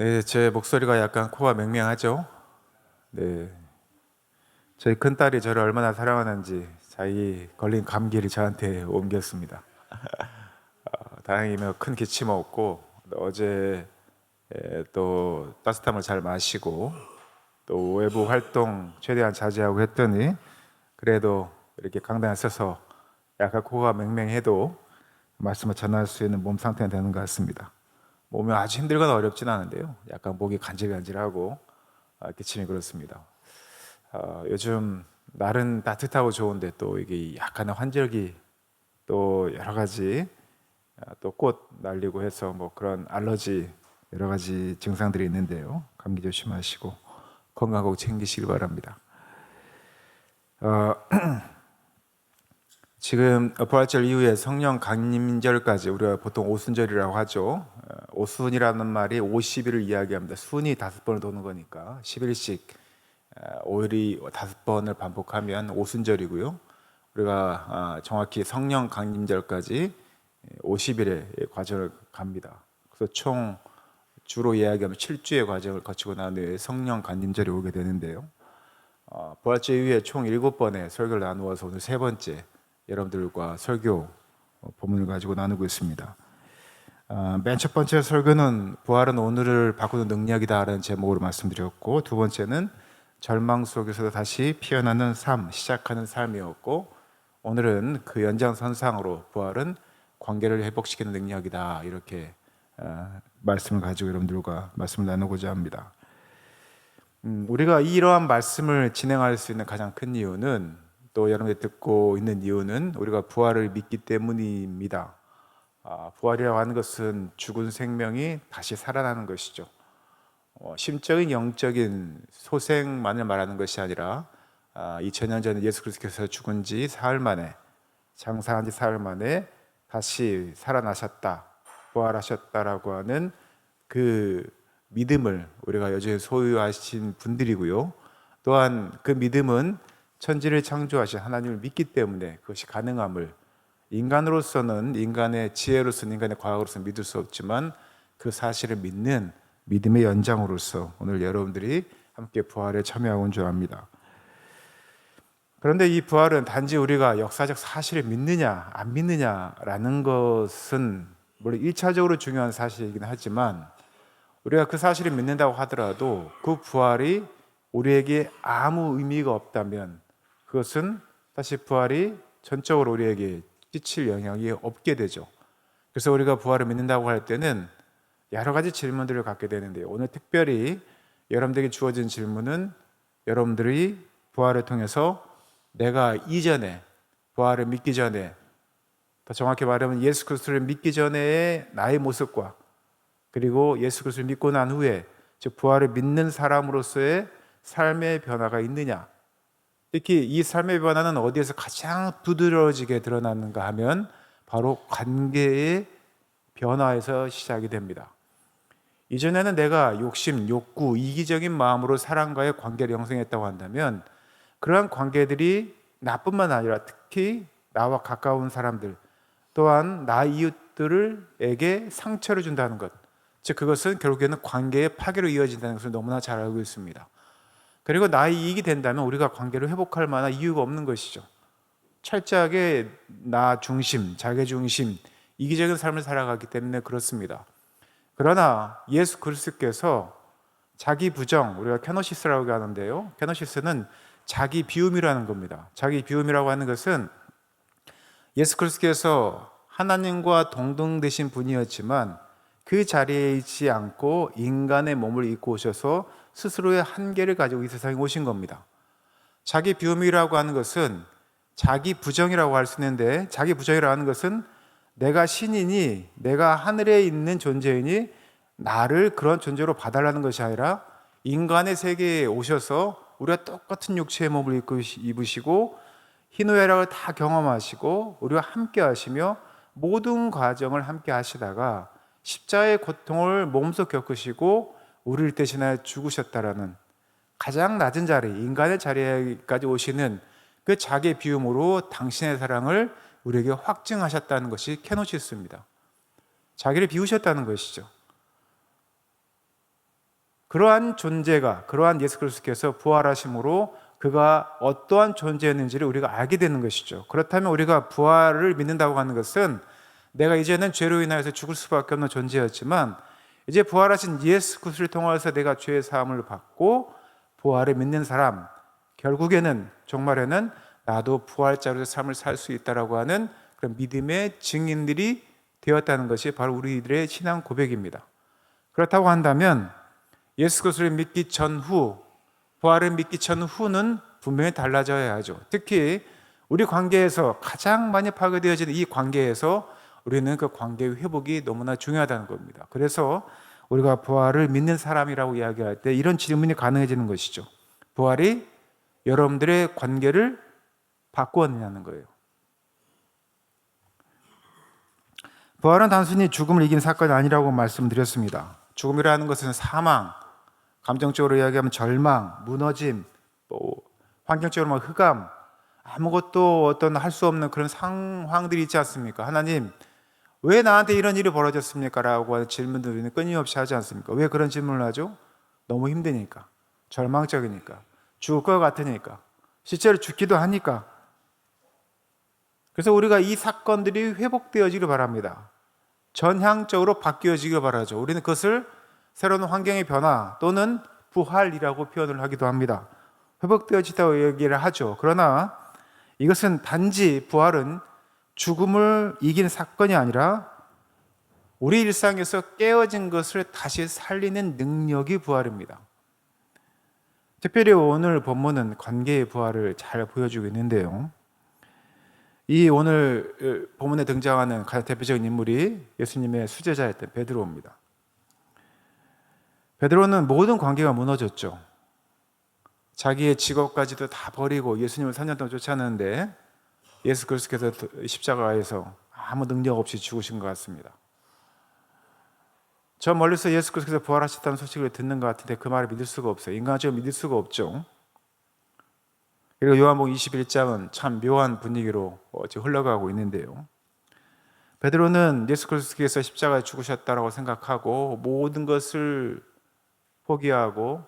네, 제 목소리가 약간 코가 맹맹하죠? 네. 저희 큰딸이 저를 얼마나 사랑하는지 자기 걸린 감기를 저한테 옮겼습니다. 다행히 뭐큰 기침 없고 어제 또 따뜻한 물 잘 마시고 또 외부 활동 최대한 자제하고 했더니 그래도 이렇게 강단에 서서 약간 코가 맹맹해도 말씀을 전할 수 있는 몸 상태가 되는 것 같습니다. 몸이 아주 힘들거나 어렵지는 않은데요. 약간 목이 간질간질하고 기침이 그렇습니다. 요즘 날은 따뜻하고 좋은데 또 이게 약간의 환절기 또 여러 가지 또 꽃 날리고 해서 뭐 그런 알러지 여러 가지 증상들이 있는데요. 감기 조심하시고 건강 꼭 챙기시기 바랍니다. 어, 지금 부활절 이후에 성령 강림절까지 우리가 보통 오순절이라고 하죠. 오순이라는 말이 50일을 이야기합니다. 순이 5번을 도는 거니까 10일씩 5일이 5번을 반복하면 오순절이고요. 우리가 정확히 성령 강림절까지 50일의 과정을 갑니다. 그래서 총 주로 이야기하면 7주의 과정을 거치고 난 후에 성령 강림절이 오게 되는데요. 부활절 이후에 총 7번의 설교를 나누어서 오늘 세 번째 여러분들과 설교 본문을 가지고 나누고 있습니다. 맨 첫 번째 설교는 부활은 오늘을 바꾸는 능력이다라는 제목으로 말씀드렸고, 두 번째는 절망 속에서도 다시 피어나는 삶, 시작하는 삶이었고, 오늘은 그 연장선상으로 부활은 관계를 회복시키는 능력이다, 이렇게 말씀을 가지고 여러분들과 말씀을 나누고자 합니다. 우리가 이러한 말씀을 진행할 수 있는 가장 큰 이유는, 또 여러분들이 듣고 있는 이유는 우리가 부활을 믿기 때문입니다. 부활이라고 하는 것은 죽은 생명이 다시 살아나는 것이죠. 심적인 영적인 소생만을 말하는 것이 아니라 2000년 전에 예수 그리스도께서 죽은 지 사흘 만에, 장사한 지 사흘 만에 다시 살아나셨다, 부활하셨다라고 하는 그 믿음을 우리가 여전히 소유하신 분들이고요. 또한 그 믿음은 천지를 창조하신 하나님을 믿기 때문에 그것이 가능함을, 인간으로서는, 인간의 지혜로서는, 인간의 과학으로서는 믿을 수 없지만 그 사실을 믿는 믿음의 연장으로서 오늘 여러분들이 함께 부활에 참여하고 줄 압니다. 그런데 이 부활은 단지 우리가 역사적 사실을 믿느냐 안 믿느냐라는 것은 물론 1차적으로 중요한 사실이긴 하지만, 우리가 그 사실을 믿는다고 하더라도 그 부활이 우리에게 아무 의미가 없다면 그것은 다시 부활이 전적으로 우리에게 끼칠 영향이 없게 되죠. 그래서 우리가 부활을 믿는다고 할 때는 여러 가지 질문들을 갖게 되는데요. 오늘 특별히 여러분들에게 주어진 질문은, 여러분들이 부활을 통해서 내가 이전에, 부활을 믿기 전에, 더 정확히 말하면 예수 그리스도를 믿기 전의 나의 모습과 그리고 예수 그리스도를 믿고 난 후에, 즉 부활을 믿는 사람으로서의 삶의 변화가 있느냐, 특히 이 삶의 변화는 어디에서 가장 두드러지게 드러나는가 하면 바로 관계의 변화에서 시작이 됩니다. 이전에는 내가 욕심, 욕구, 이기적인 마음으로 사람과의 관계를 형성했다고 한다면 그러한 관계들이 나뿐만 아니라 특히 나와 가까운 사람들, 또한 나 이웃들에게 상처를 준다는 것, 즉 그것은 결국에는 관계의 파괴로 이어진다는 것을 너무나 잘 알고 있습니다. 그리고 나의 이익이 된다면 우리가 관계를 회복할 만한 이유가 없는 것이죠. 철저하게 나 중심, 자기 중심, 이기적인 삶을 살아가기 때문에 그렇습니다. 그러나 예수 그리스도께서 자기 부정, 우리가 케노시스라고 하는데요, 케노시스는 자기 비움이라는 겁니다. 자기 비움이라고 하는 것은 예수 그리스도께서 하나님과 동등 되신 분이었지만 그 자리에 있지 않고 인간의 몸을 입고 오셔서 스스로의 한계를 가지고 이 세상에 오신 겁니다. 자기 비움이라고 하는 것은 자기 부정이라고 할 수 있는데, 자기 부정이라고 하는 것은 내가 신이니, 내가 하늘에 있는 존재이니 나를 그런 존재로 봐달라는 것이 아니라 인간의 세계에 오셔서 우리가 똑같은 육체의 몸을 입으시고 희노애락을 다 경험하시고 우리와 함께 하시며 모든 과정을 함께 하시다가 십자가의 고통을 몸소 겪으시고 우리를 대신하여 죽으셨다라는 가장 낮은 자리, 인간의 자리까지 오시는 그 자기의 비움으로 당신의 사랑을 우리에게 확증하셨다는 것이 케노시스입니다. 자기를 비우셨다는 것이죠. 그러한 존재가, 그러한 예수 그리스도께서 부활하심으로 그가 어떠한 존재였는지를 우리가 알게 되는 것이죠. 그렇다면 우리가 부활을 믿는다고 하는 것은 내가 이제는 죄로 인하여서 죽을 수밖에 없는 존재였지만 이제 부활하신 예수 그리스도를 통해서 내가 죄의 사함을 받고 부활을 믿는 사람, 결국에는 종말에는 나도 부활자로서 삶을 살 수 있다라고 하는 그런 믿음의 증인들이 되었다는 것이 바로 우리들의 신앙 고백입니다. 그렇다고 한다면 예수 그리스도를 믿기 전후, 부활을 믿기 전후는 분명히 달라져야 하죠. 특히 우리 관계에서 가장 많이 파괴되어지는 이 관계에서 우리는 그 관계의 회복이 너무나 중요하다는 겁니다. 그래서 우리가 부활을 믿는 사람이라고 이야기할 때 이런 질문이 가능해지는 것이죠. 부활이 여러분들의 관계를 바꾸었느냐는 거예요. 부활은 단순히 죽음을 이긴 사건이 아니라고 말씀드렸습니다. 죽음이라는 것은 사망, 감정적으로 이야기하면 절망, 무너짐, 또 환경적으로 흑암, 아무것도 어떤 할 수 없는 그런 상황들이 있지 않습니까? 하나님, 왜 나한테 이런 일이 벌어졌습니까? 라고 하는 질문들을 우리는 끊임없이 하지 않습니까? 왜 그런 질문을 하죠? 너무 힘드니까, 절망적이니까, 죽을 것 같으니까, 실제로 죽기도 하니까. 그래서 우리가 이 사건들이 회복되어지길 바랍니다. 전향적으로 바뀌어지길 바라죠. 우리는 그것을 새로운 환경의 변화 또는 부활이라고 표현을 하기도 합니다. 회복되어지다고 얘기를 하죠. 그러나 이것은 단지 부활은 죽음을 이기는 사건이 아니라 우리 일상에서 깨어진 것을 다시 살리는 능력이 부활입니다. 특별히 오늘 본문은 관계의 부활을 잘 보여주고 있는데요. 이 오늘 본문에 등장하는 가장 대표적인 인물이 예수님의 수제자였던 베드로입니다. 베드로는 모든 관계가 무너졌죠. 자기의 직업까지도 다 버리고 예수님을 3년 동안 쫓아내는데 예수 그리스도께서 십자가에서 아무 능력 없이 죽으신 것 같습니다. 저 멀리서 예수 그리스도께서 부활하셨다는 소식을 듣는 것 같은데 그 말을 믿을 수가 없어요. 인간적으로 믿을 수가 없죠. 그리고 요한복음 21장은 참 묘한 분위기로 흘러가고 있는데요. 베드로는 예수 그리스도께서 십자가에 죽으셨다고 생각하고 모든 것을 포기하고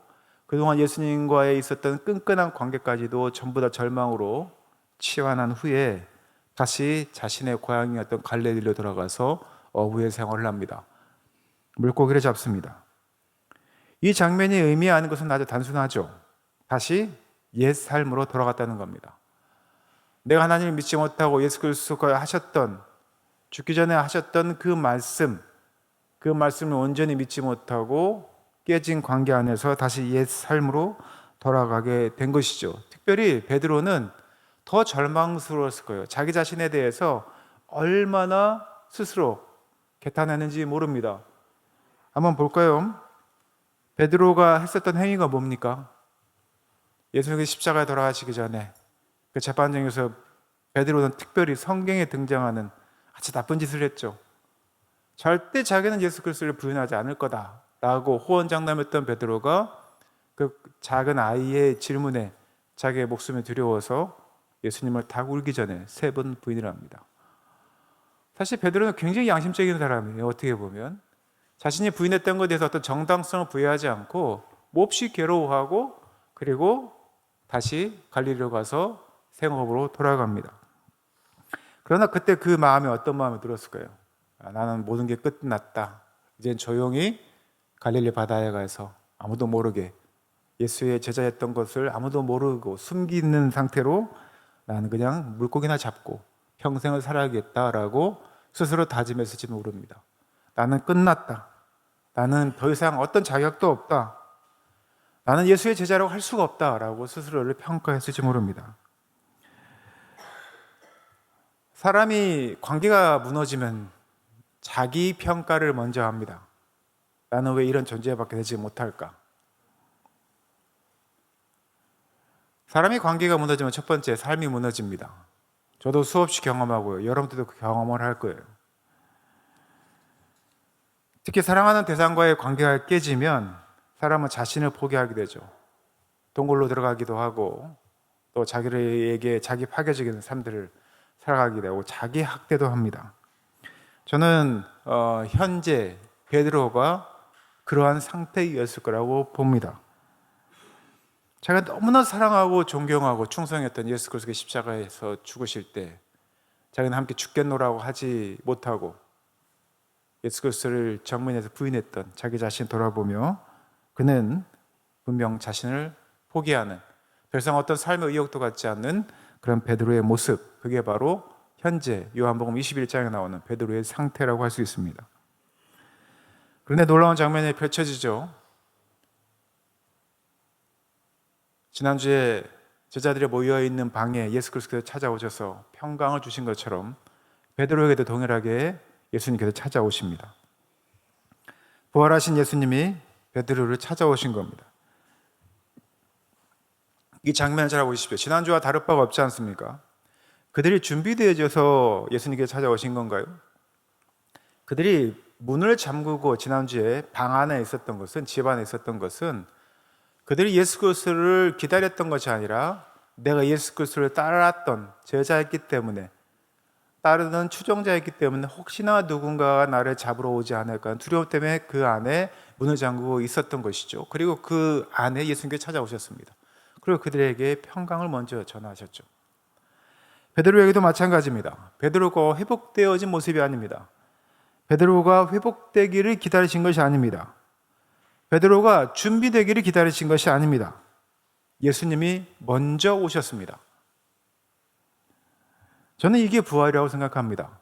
그동안 예수님과의 있었던 끈끈한 관계까지도 전부 다 절망으로 치환한 후에 다시 자신의 고향이었던 갈릴리로 돌아가서 어부의 생활을 합니다. 물고기를 잡습니다. 이 장면이 의미하는 것은 아주 단순하죠. 다시 옛 삶으로 돌아갔다는 겁니다. 내가 하나님을 믿지 못하고 예수 그리스도가 하셨던, 죽기 전에 하셨던 그 말씀을 온전히 믿지 못하고 깨진 관계 안에서 다시 옛 삶으로 돌아가게 된 것이죠. 특별히 베드로는 더 절망스러웠을 거예요. 자기 자신에 대해서 얼마나 스스로 개탄했는지 모릅니다. 한번 볼까요? 베드로가 했었던 행위가 뭡니까? 예수님이 십자가에 돌아가시기 전에 그 재판정에서 베드로는 특별히 성경에 등장하는 아주 나쁜 짓을 했죠. 절대 자기는 예수 그리스도를 부인하지 않을 거다라고 호언장담했던 베드로가 그 작은 아이의 질문에 자기의 목숨이 두려워서 예수님을 다 울기 전에 3번 부인을 합니다. 사실 베드로는 굉장히 양심적인 사람이에요. 어떻게 보면 자신이 부인했던 것에 대해서 어떤 정당성을 부여하지 않고 몹시 괴로워하고 그리고 다시 갈릴리로 가서 생업으로 돌아갑니다. 그러나 그때 그 마음에 어떤 마음이 들었을까요? 나는 모든 게 끝났다. 이젠 조용히 갈릴리 바다에 가서 아무도 모르게 예수의 제자였던 것을 아무도 모르고 숨기는 상태로 나는 그냥 물고기나 잡고 평생을 살아야겠다라고 스스로 다짐했을지 모릅니다. 나는 끝났다. 나는 더 이상 어떤 자격도 없다. 나는 예수의 제자라고 할 수가 없다라고 스스로를 평가했을지 모릅니다. 사람이 관계가 무너지면 자기 평가를 먼저 합니다. 나는 왜 이런 존재밖에 되지 못할까? 사람이 관계가 무너지면 첫 번째 삶이 무너집니다. 저도 수없이 경험하고요. 여러분들도 그 경험을 할 거예요. 특히 사랑하는 대상과의 관계가 깨지면 사람은 자신을 포기하게 되죠. 동굴로 들어가기도 하고 또 자기에게 자기 파괴적인 삶들을 살아가게 되고 자기 학대도 합니다. 저는 현재 베드로가 그러한 상태였을 거라고 봅니다. 자기가 너무나 사랑하고 존경하고 충성했던 예수 그리스도의 십자가에서 죽으실 때 자기는 함께 죽겠노라고 하지 못하고 예수 그리스도를 정면에서 부인했던 자기 자신을 돌아보며 그는 분명 자신을 포기하는, 더 이상 어떤 삶의 의욕도 갖지 않는 그런 베드로의 모습, 그게 바로 현재 요한복음 21장에 나오는 베드로의 상태라고 할 수 있습니다. 그런데 놀라운 장면이 펼쳐지죠. 지난주에 제자들이 모여있는 방에 예수 그리스도께서 찾아오셔서 평강을 주신 것처럼 베드로에게도 동일하게 예수님께서 찾아오십니다. 부활하신 예수님이 베드로를 찾아오신 겁니다. 이 장면을 잘 보십시오. 지난주와 다를 바가 없지 않습니까? 그들이 준비되어져서 예수님께 찾아오신 건가요? 그들이 문을 잠그고 지난주에 방 안에 있었던 것은, 집 안에 있었던 것은 그들이 예수 그리스도를 기다렸던 것이 아니라 내가 예수 그리스도를 따랐던 제자였기 때문에, 따르는 추종자였기 때문에 혹시나 누군가가 나를 잡으러 오지 않을까 하는 두려움 때문에 그 안에 문을 잠그고 있었던 것이죠. 그리고 그 안에 예수님께 찾아오셨습니다. 그리고 그들에게 평강을 먼저 전하셨죠. 베드로에게도 마찬가지입니다. 베드로가 회복되어진 모습이 아닙니다. 베드로가 회복되기를 기다리신 것이 아닙니다. 베드로가 준비되기를 기다리신 것이 아닙니다. 예수님이 먼저 오셨습니다. 저는 이게 부활이라고 생각합니다.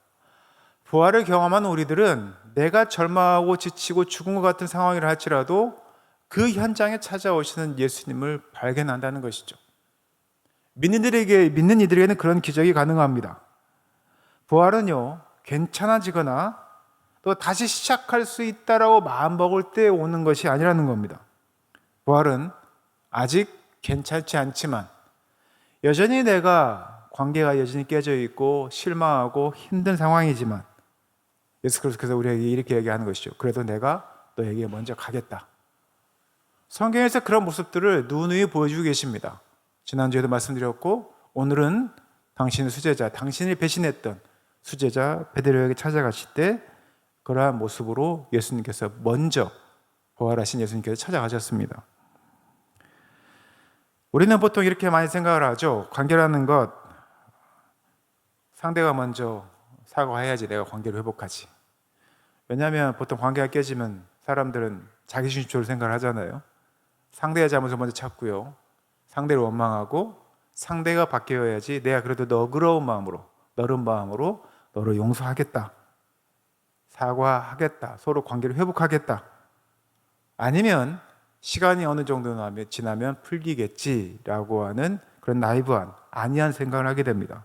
부활을 경험한 우리들은 내가 절망하고 지치고 죽은 것 같은 상황이라 할지라도 그 현장에 찾아오시는 예수님을 발견한다는 것이죠. 믿는 이들에게는 그런 기적이 가능합니다. 부활은요, 괜찮아지거나 또 다시 시작할 수 있다라고 마음먹을 때 오는 것이 아니라는 겁니다. 부활은 아직 괜찮지 않지만 여전히 내가 관계가 여전히 깨져 있고 실망하고 힘든 상황이지만 예수 그리스도께서 우리에게 이렇게 얘기하는 것이죠. 그래도 내가 너에게 먼저 가겠다. 성경에서 그런 모습들을 누누이 보여주고 계십니다. 지난주에도 말씀드렸고 오늘은 당신의 수제자, 당신이 배신했던 수제자 베드로에게 찾아가실 때 그러한 모습으로 예수님께서 먼저, 부활하신 예수님께서 찾아가셨습니다. 우리는 보통 이렇게 많이 생각을 하죠. 관계라는 것, 상대가 먼저 사과해야지 내가 관계를 회복하지. 왜냐하면 보통 관계가 깨지면 사람들은 자기중심적으로 생각을 하잖아요. 상대의 잘못을 먼저 찾고요, 상대를 원망하고 상대가 바뀌어야지 내가 그래도 너그러운 마음으로, 너른 마음으로 너를 용서하겠다, 사과하겠다, 서로 관계를 회복하겠다, 아니면 시간이 어느 정도 지나면 풀리겠지라고 하는 그런 나이브한, 아니한 생각을 하게 됩니다.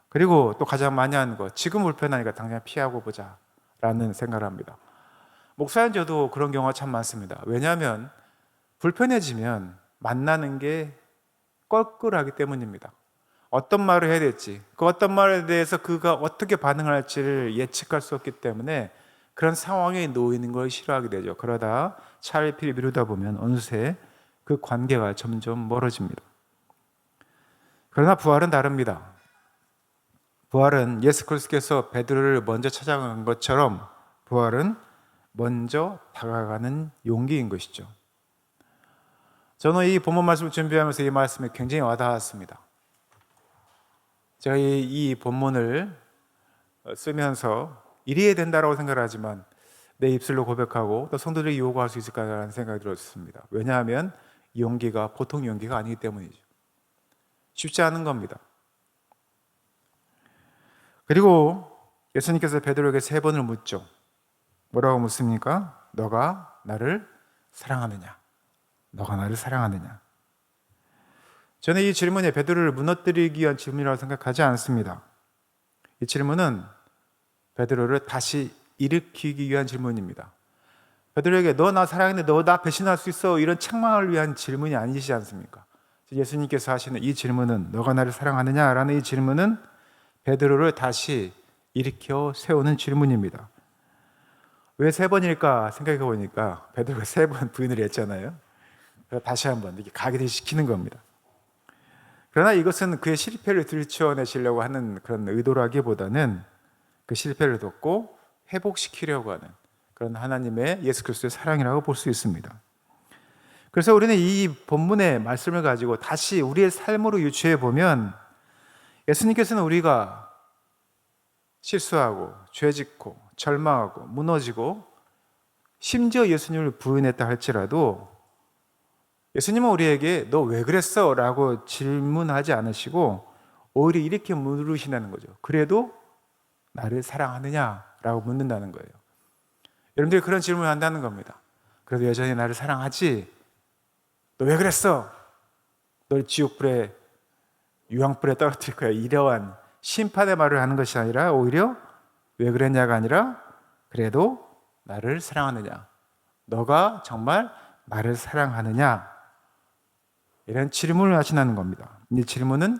그리고 또 가장 많이 하는 거, 지금 불편하니까 당장 피하고 보자 라는 생각을 합니다. 목사인 저도 그런 경우가 참 많습니다. 왜냐하면 불편해지면 만나는 게 껄끄하기 때문입니다. 어떤 말을 해야 될지, 그 어떤 말에 대해서 그가 어떻게 반응할지를 예측할 수 없기 때문에 그런 상황에 놓이는 걸 싫어하게 되죠. 그러다 차일피일 미루다 보면 어느새 그 관계가 점점 멀어집니다. 그러나 부활은 다릅니다. 부활은 예수 그리스도께서 베드로를 먼저 찾아간 것처럼 부활은 먼저 다가가는 용기인 것이죠. 저는 이 본문 말씀을 준비하면서 이 말씀이 굉장히 와닿았습니다. 제가 이 본문을 쓰면서 이래야 된다고 생각을 하지만 내 입술로 고백하고 또 성도들에게 요구할 수 있을까라는 생각이 들었습니다. 왜냐하면 이 용기가 보통 용기가 아니기 때문이죠. 쉽지 않은 겁니다. 그리고 예수님께서 베드로에게 3번을 묻죠. 뭐라고 묻습니까? 너가 나를 사랑하느냐? 너가 나를 사랑하느냐? 저는 이 질문에 베드로를 무너뜨리기 위한 질문이라고 생각하지 않습니다. 이 질문은 베드로를 다시 일으키기 위한 질문입니다. 베드로에게 너 나 사랑했는데 너 나 배신할 수 있어, 이런 책망을 위한 질문이 아니시지 않습니까? 예수님께서 하시는 이 질문은, 너가 나를 사랑하느냐? 라는 이 질문은 베드로를 다시 일으켜 세우는 질문입니다. 왜 3번일까 생각해 보니까 베드로가 3번 부인을 했잖아요. 그래서 다시 한번 이렇게 가게 시키는 겁니다. 그러나 이것은 그의 실패를 들춰내시려고 하는 그런 의도라기보다는 그 실패를 돕고 회복시키려고 하는, 그런 하나님의 예수 그리스도의 사랑이라고 볼 수 있습니다. 그래서 우리는 이 본문의 말씀을 가지고 다시 우리의 삶으로 유추해 보면 예수님께서는 우리가 실수하고 죄짓고 절망하고 무너지고 심지어 예수님을 부인했다 할지라도 예수님은 우리에게 너 왜 그랬어? 라고 질문하지 않으시고 오히려 이렇게 물으신다는 거죠. 그래도 나를 사랑하느냐? 라고 묻는다는 거예요. 여러분들이 그런 질문을 한다는 겁니다. 그래도 여전히 나를 사랑하지? 너 왜 그랬어? 널 지옥불에 유황불에 떨어뜨릴 거야. 이러한 심판의 말을 하는 것이 아니라 오히려 왜 그랬냐가 아니라 그래도 나를 사랑하느냐? 너가 정말 나를 사랑하느냐? 이런 질문을 하시는 겁니다. 이 질문은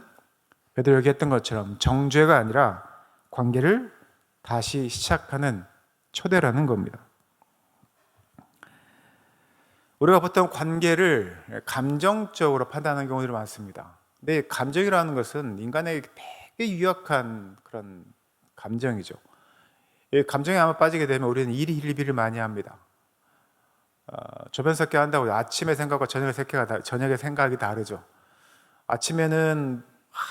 베드로에게 했던 것처럼 정죄가 아니라 관계를 다시 시작하는 초대라는 겁니다. 우리가 보통 관계를 감정적으로 판단하는 경우들이 많습니다. 근데 감정이라는 것은 인간에게 되게 유약한 그런 감정이죠. 이 감정에 한번 빠지게 되면 우리는 일희일비를 많이 합니다. 조변석계 한다고 아침의 생각과 저녁의 생각이 다르죠. 아침에는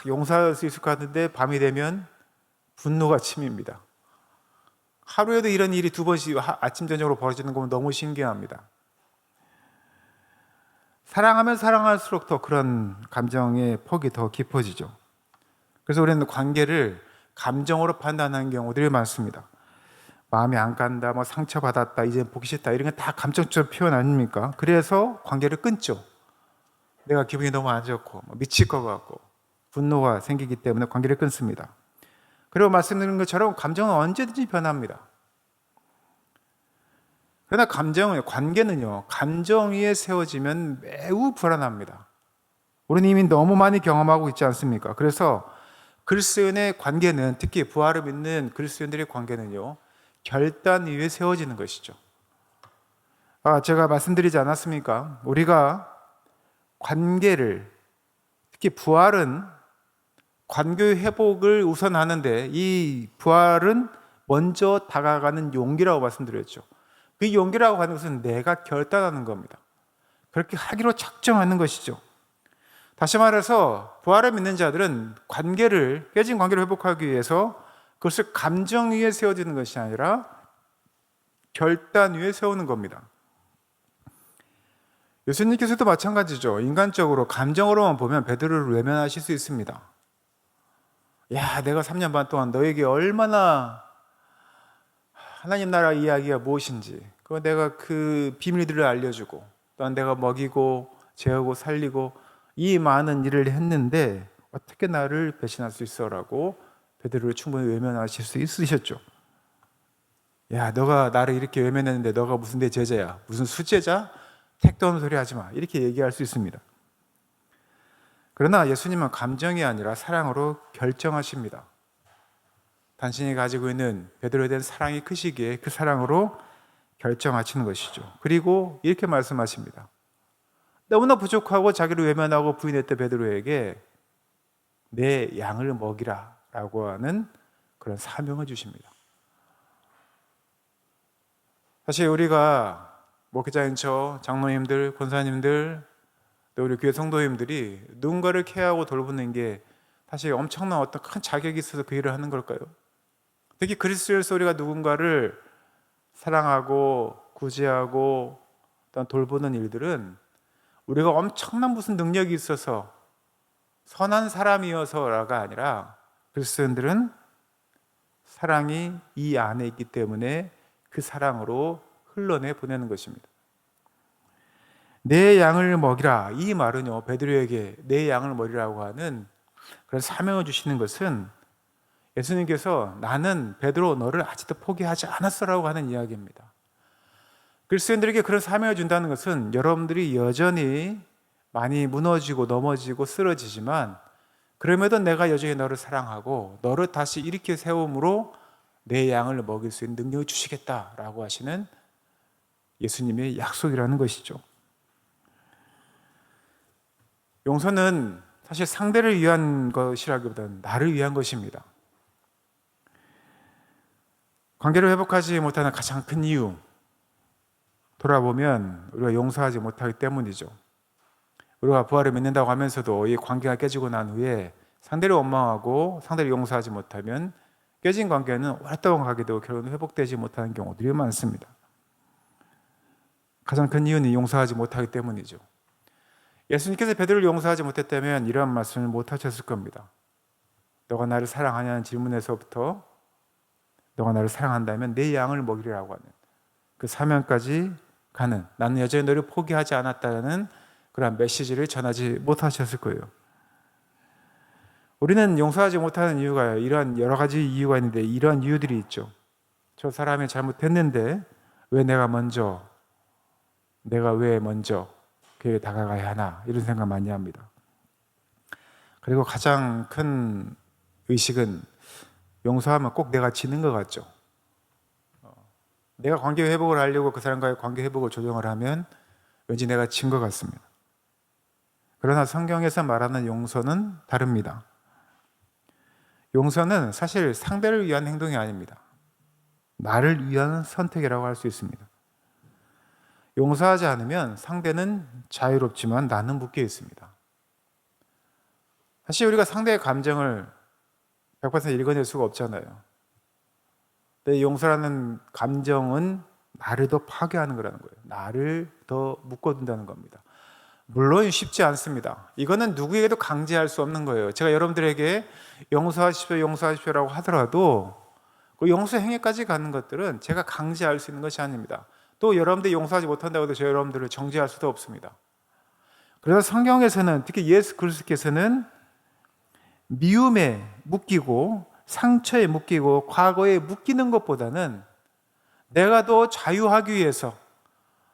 용서할 수 있을 것 같은데 밤이 되면 분노가 침입니다. 하루에도 이런 일이 2번씩 아침 저녁으로 벌어지는 건 너무 신기합니다. 사랑하면 사랑할수록 더 그런 감정의 폭이 더 깊어지죠. 그래서 우리는 관계를 감정으로 판단하는 경우들이 많습니다. 마음이 안 간다, 뭐 상처받았다, 이제 보기 싫다, 이런 건 다 감정적 표현 아닙니까? 그래서 관계를 끊죠. 내가 기분이 너무 안 좋고 미칠 것 같고 분노가 생기기 때문에 관계를 끊습니다. 그리고 말씀드린 것처럼 감정은 언제든지 변합니다. 그러나 관계는요, 감정 위에 세워지면 매우 불안합니다. 우리는 이미 너무 많이 경험하고 있지 않습니까? 그래서 그리스도인의 관계는, 특히 부활을 믿는 그리스도인들의 관계는요, 결단 위에 세워지는 것이죠. 제가 말씀드리지 않았습니까? 우리가 관계를, 특히 부활은 관계의 회복을 우선하는데 이 부활은 먼저 다가가는 용기라고 말씀드렸죠. 그 용기라고 하는 것은 내가 결단하는 겁니다. 그렇게 하기로 작정하는 것이죠. 다시 말해서 부활을 믿는 자들은 깨진 관계를 회복하기 위해서 그것을 감정 위에 세워지는 것이 아니라 결단 위에 세우는 겁니다. 예수님께서도 마찬가지죠. 인간적으로 감정으로만 보면 베드로를 외면하실 수 있습니다. 야, 내가 3년 반 동안 너에게 얼마나 하나님 나라 이야기가 무엇인지 내가 그 비밀들을 알려주고 또한 내가 먹이고 재우고 살리고 이 많은 일을 했는데 어떻게 나를 배신할 수 있어? 라고 베드로를 충분히 외면하실 수 있으셨죠. 야, 너가 나를 이렇게 외면했는데 너가 무슨 내 제자야? 무슨 수제자? 택도 없는 소리 하지 마. 이렇게 얘기할 수 있습니다. 그러나 예수님은 감정이 아니라 사랑으로 결정하십니다. 당신이 가지고 있는 베드로에 대한 사랑이 크시기에 그 사랑으로 결정하시는 것이죠. 그리고 이렇게 말씀하십니다. 너무나 부족하고 자기를 외면하고 부인했던 베드로에게 내 양을 먹이라 라고 하는 그런 사명을 주십니다. 사실 우리가 목회자인 장로님들, 권사님들, 또 우리 교회 성도님들이 누군가를 케어하고 돌보는 게 사실 엄청난 어떤 큰 자격이 있어서 그 일을 하는 걸까요? 특히 그리스도인으로서 우리가 누군가를 사랑하고 구제하고 또한 돌보는 일들은 우리가 엄청난 무슨 능력이 있어서 선한 사람이어서가 아니라 그리스도인들은 사랑이 이 안에 있기 때문에 그 사랑으로 흘러내 보내는 것입니다. 내 양을 먹이라, 이 말은요, 베드로에게 내 양을 먹이라고 하는 그런 사명을 주시는 것은 예수님께서 나는 베드로 너를 아직도 포기하지 않았어라고 하는 이야기입니다. 그리스도인들에게 그런 사명을 준다는 것은 여러분들이 여전히 많이 무너지고 넘어지고 쓰러지지만 그럼에도 내가 여전히 너를 사랑하고 너를 다시 일으켜 세움으로 내 양을 먹일 수 있는 능력을 주시겠다라고 하시는 예수님의 약속이라는 것이죠. 용서는 사실 상대를 위한 것이라기보다는 나를 위한 것입니다. 관계를 회복하지 못하는 가장 큰 이유, 돌아보면 우리가 용서하지 못하기 때문이죠. 우리가 부활을 믿는다고 하면서도 이 관계가 깨지고 난 후에 상대를 원망하고 상대를 용서하지 못하면 깨진 관계는 오랫동안 가게 되고 결국은 회복되지 못하는 경우들이 많습니다. 가장 큰 이유는 용서하지 못하기 때문이죠. 예수님께서 베드로를 용서하지 못했다면 이러한 말씀을 못하셨을 겁니다. 너가 나를 사랑하냐는 질문에서부터 너가 나를 사랑한다면 내 양을 먹이라고 하는 그 사명까지 가는, 나는 여전히 너를 포기하지 않았다는 그런 메시지를 전하지 못하셨을 거예요. 우리는 용서하지 못하는 이유가 이러한 여러 가지 이유가 있는데 이러한 이유들이 있죠. 저 사람이 잘못했는데 왜 내가 왜 먼저 그에게 다가가야 하나, 이런 생각 많이 합니다. 그리고 가장 큰 의식은 용서하면 꼭 내가 지는 것 같죠. 내가 관계 회복을 하려고 그 사람과의 관계 회복을 조정을 하면 왠지 내가 진 것 같습니다. 그러나 성경에서 말하는 용서는 다릅니다. 용서는 사실 상대를 위한 행동이 아닙니다. 나를 위한 선택이라고 할 수 있습니다. 용서하지 않으면 상대는 자유롭지만 나는 묶여 있습니다. 사실 우리가 상대의 감정을 100% 읽어낼 수가 없잖아요. 근데 용서라는 감정은 나를 더 파괴하는 거라는 거예요. 나를 더 묶어둔다는 겁니다. 물론 쉽지 않습니다. 이거는 누구에게도 강제할 수 없는 거예요. 제가 여러분들에게 용서하십시오라고 하더라도 그 용서 행위까지 가는 것들은 제가 강제할 수 있는 것이 아닙니다. 또 여러분들이 용서하지 못한다고 해서 저 여러분들을 정죄할 수도 없습니다. 그래서 성경에서는, 특히 예수 그리스도께서는 미움에 묶이고 상처에 묶이고 과거에 묶이는 것보다는 내가 더 자유하기 위해서,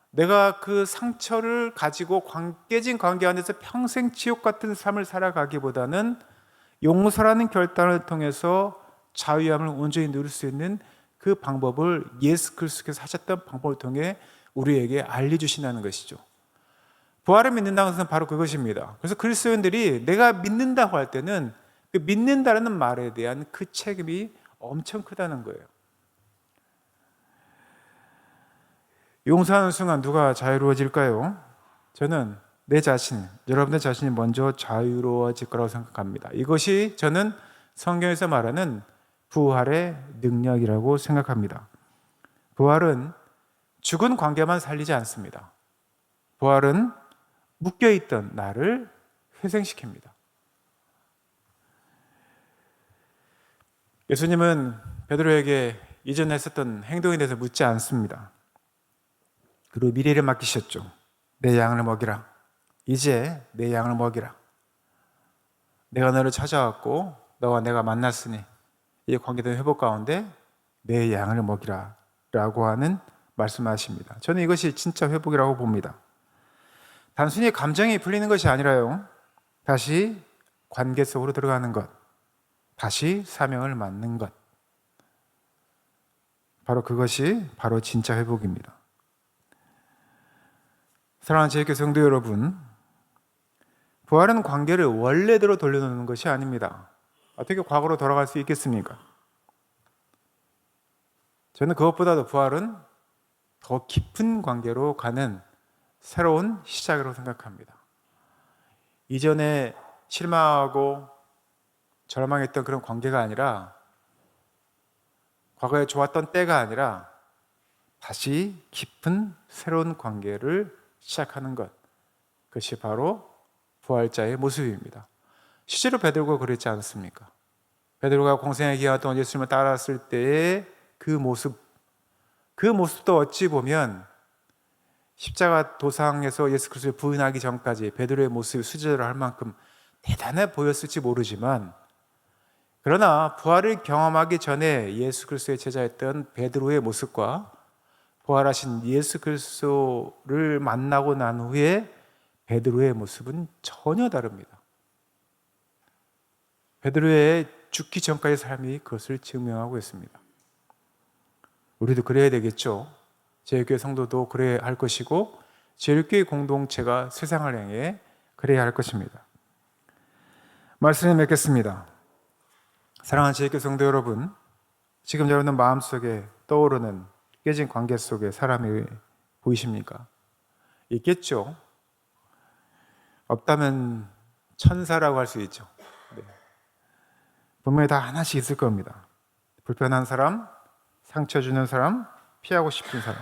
내가 그 상처를 가지고 깨진 관계 안에서 평생 지옥 같은 삶을 살아가기보다는 용서라는 결단을 통해서 자유함을 온전히 누릴 수 있는 그 방법을 예수 그리스도께서 하셨던 방법을 통해 우리에게 알려주신다는 것이죠. 부활을 믿는다는 것은 바로 그것입니다. 그래서 그리스도인들이 내가 믿는다고 할 때는 그 믿는다는 말에 대한 그 책임이 엄청 크다는 거예요. 용서하는 순간 누가 자유로워질까요? 저는 여러분들 자신이 먼저 자유로워질 거라고 생각합니다. 이것이 저는 성경에서 말하는 부활의 능력이라고 생각합니다. 부활은 죽은 관계만 살리지 않습니다. 부활은 묶여있던 나를 회생시킵니다. 예수님은 베드로에게 이전에 했었던 행동에 대해서 묻지 않습니다. 그리고 미래를 맡기셨죠. 내 양을 먹이라. 이제 내 양을 먹이라. 내가 너를 찾아왔고 너와 내가 만났으니 이 관계된 회복 가운데 내 양을 먹이라 라고 하는 말씀하십니다. 저는 이것이 진짜 회복이라고 봅니다. 단순히 감정이 풀리는 것이 아니라요, 다시 관계 속으로 들어가는 것, 다시 사명을 맡는 것, 바로 그것이 바로 진짜 회복입니다. 사랑하는 제일교회 성도 여러분, 부활은 관계를 원래대로 돌려놓는 것이 아닙니다. 어떻게 과거로 돌아갈 수 있겠습니까? 저는 그것보다도 부활은 더 깊은 관계로 가는 새로운 시작이라고 생각합니다. 이전에 실망하고 절망했던 그런 관계가 아니라, 과거에 좋았던 때가 아니라 다시 깊은 새로운 관계를 시작하는 것, 그것이 바로 부활자의 모습입니다. 실제로 베드로가 그랬지 않습니까? 베드로가 공생의 기간 동안 예수님을 따랐을 때의 그 모습도 어찌 보면 십자가 도상에서 예수 그리스도를 부인하기 전까지 베드로의 모습이 수제를 할 만큼 대단해 보였을지 모르지만, 그러나 부활을 경험하기 전에 예수 그리스도의 제자였던 베드로의 모습과 부활하신 예수 그리스도를 만나고 난 후에 베드로의 모습은 전혀 다릅니다. 베드로의 죽기 전까지의 삶이 그것을 증명하고 있습니다. 우리도 그래야 되겠죠. 제일교회 성도도 그래야 할 것이고, 제일교회 공동체가 세상을 향해 그래야 할 것입니다. 말씀을 맺겠습니다. 사랑하는 제일교회 성도 여러분, 지금 여러분의 마음속에 떠오르는 깨진 관계 속에 사람이 보이십니까? 있겠죠. 없다면 천사라고 할 수 있죠. 네. 분명히 다 하나씩 있을 겁니다. 불편한 사람, 상처 주는 사람, 피하고 싶은 사람.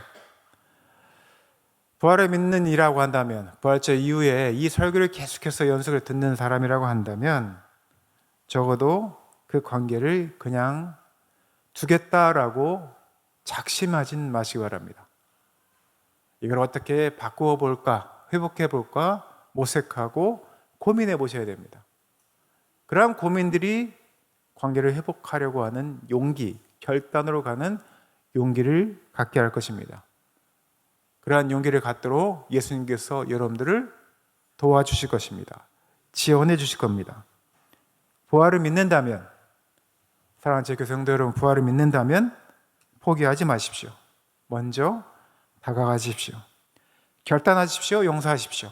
부활을 믿는 이라고 한다면, 부활절 이후에 이 설교를 계속해서 연속을 듣는 사람이라고 한다면 적어도 그 관계를 그냥 두겠다라고 작심하진 마시기 바랍니다. 이걸 어떻게 바꾸어 볼까, 회복해 볼까 모색하고 고민해 보셔야 됩니다. 그러한 고민들이 관계를 회복하려고 하는 용기, 결단으로 가는 용기를 갖게 할 것입니다. 그러한 용기를 갖도록 예수님께서 여러분들을 도와주실 것입니다. 지원해 주실 겁니다. 부활을 믿는다면, 사랑하는 제 교성도 여러분, 부활을 믿는다면 포기하지 마십시오. 먼저 다가가십시오. 결단하십시오. 용서하십시오.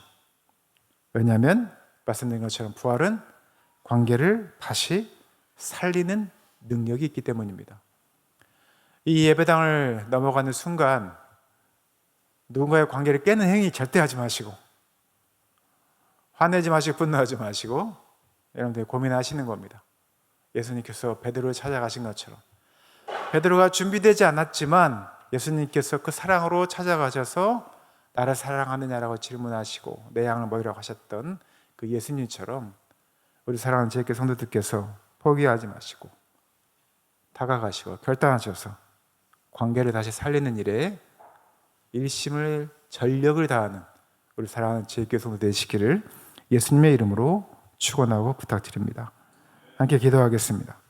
왜냐하면 말씀드린 것처럼 부활은 관계를 다시 살리는 능력이 있기 때문입니다. 이 예배당을 넘어가는 순간 누군가의 관계를 깨는 행위 절대 하지 마시고, 화내지 마시고 분노하지 마시고 여러분들이 고민하시는 겁니다. 예수님께서 베드로를 찾아가신 것처럼 베드로가 준비되지 않았지만 예수님께서 그 사랑으로 찾아가셔서 나를 사랑하느냐라고 질문하시고 내 양을 먹이라고 하셨던 그 예수님처럼 우리 사랑하는 제 성도들께서 포기하지 마시고 다가가시고 결단하셔서 관계를 다시 살리는 일에 일심을 전력을 다하는 우리 사랑하는 제 성도 되시기를 예수님의 이름으로 축원하고 부탁드립니다. 함께 기도하겠습니다.